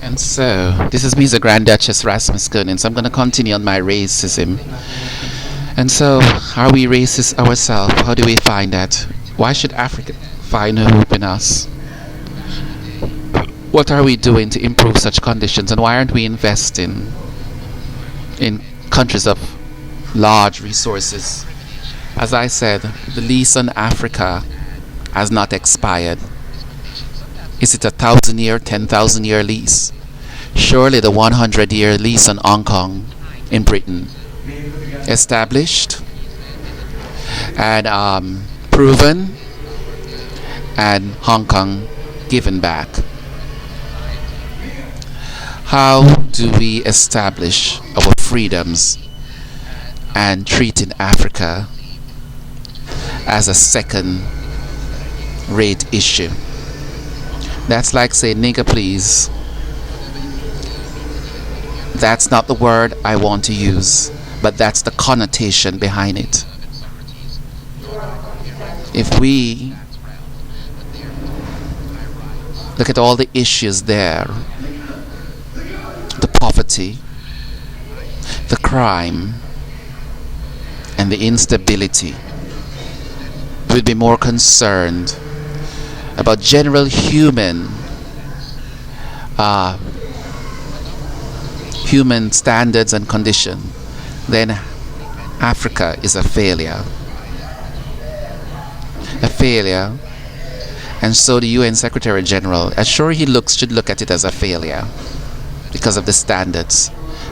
And so, this is me, the Grand Duchess Rasmus Gunins. I'm going to continue on my racism. And so, are we racist ourselves? How do we find that? Why should Africa find hope in us? What are we doing to improve such conditions? And why aren't we investing in countries of large resources? As I said, the lease on Africa has not expired. Is it a 1,000-year, 10,000-year lease? Surely the 100-year lease on Hong Kong in Britain, established and proven, and Hong Kong given back. How do we establish our freedoms and treating Africa as a second-rate issue? That's like saying, nigger please. That's not the word I want to use, but that's the connotation behind it. If we look at all the issues there, the poverty, the crime, and the instability, we'd be more concerned about general human standards and condition, then Africa is a failure. A failure. And so the UN Secretary General, sure he should look at it as a failure because of the standards.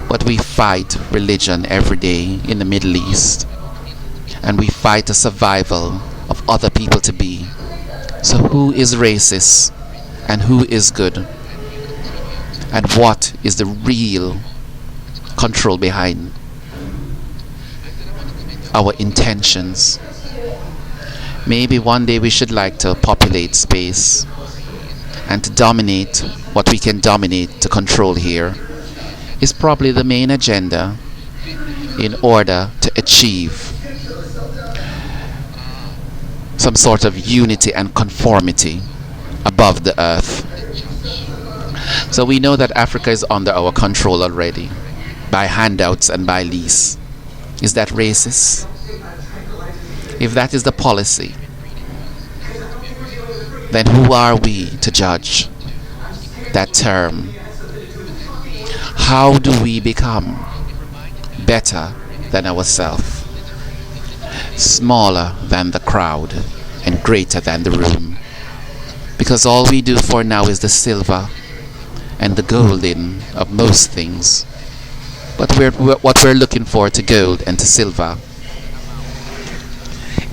But we fight religion every day in the Middle East, and we fight the survival of other people to be. So who is racist and who is good? And what is the real control behind our intentions? Maybe one day we should like to populate space and to dominate what we can dominate to control here is probably the main agenda in order to achieve some sort of unity and conformity above the earth. So we know that Africa is under our control already by handouts and by lease. Is that racist? If that is the policy, then who are we to judge that term? How do we become better than ourselves? Smaller than the crowd and greater than the room, because all we do for now is the silver and the golden of most things, but what we're looking for to gold and to silver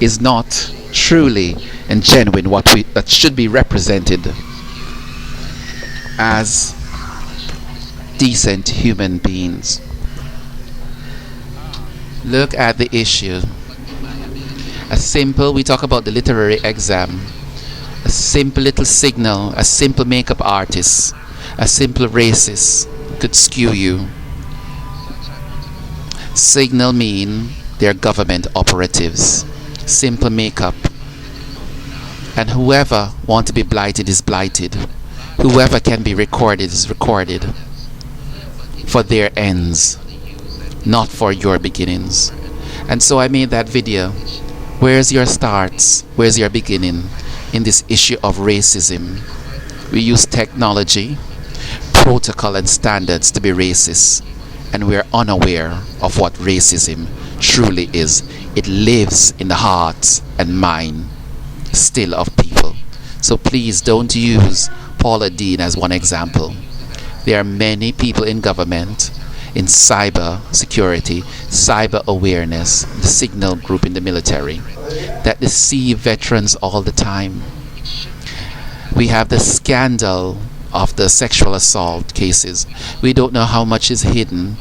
is not truly and genuine that should be represented as decent human beings. Look at the issue. We talk about the literary exam, a simple little signal, a simple makeup artist, a simple racist could skew you. Signal mean they're government operatives. Simple makeup. And whoever want to be blighted is blighted. Whoever can be recorded is recorded for their ends, not for your beginnings. And so I made that video. Where's your starts? Where's your beginning in this issue of racism? We use technology, protocol and standards to be racist, and we're unaware of what racism truly is. It lives in the hearts and mind still of people. So please don't use Paula Deen as one example. There are many people in government, in cyber security, cyber awareness, the signal group in the military, that deceive veterans all the time. We have the scandal of the sexual assault cases. We don't know how much is hidden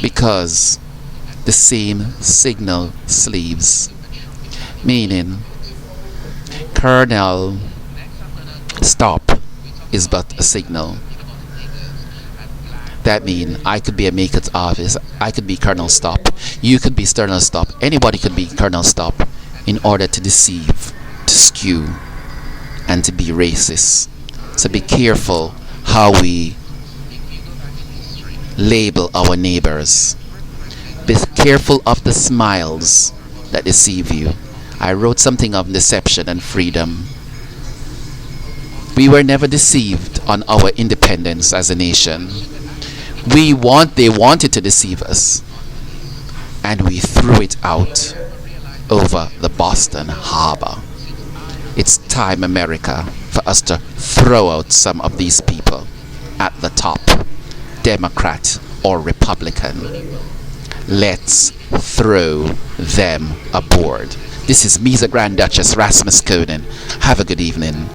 because the same signal sleeves, meaning Colonel Stop is but a signal. That means I could be a maker's office, I could be Colonel Stop, you could be Colonel Stop, anybody could be Colonel Stop in order to deceive, to skew, and to be racist. So be careful how we label our neighbors. Be careful of the smiles that deceive you. I wrote something of deception and freedom. We were never deceived on our independence as a nation. They wanted to deceive us, and we threw it out over the Boston Harbor. It's time, America, for us to throw out some of these people at the top, Democrat or Republican. Let's throw them aboard. This is Misa Grand Duchess Rasmus Coden. Have a good evening.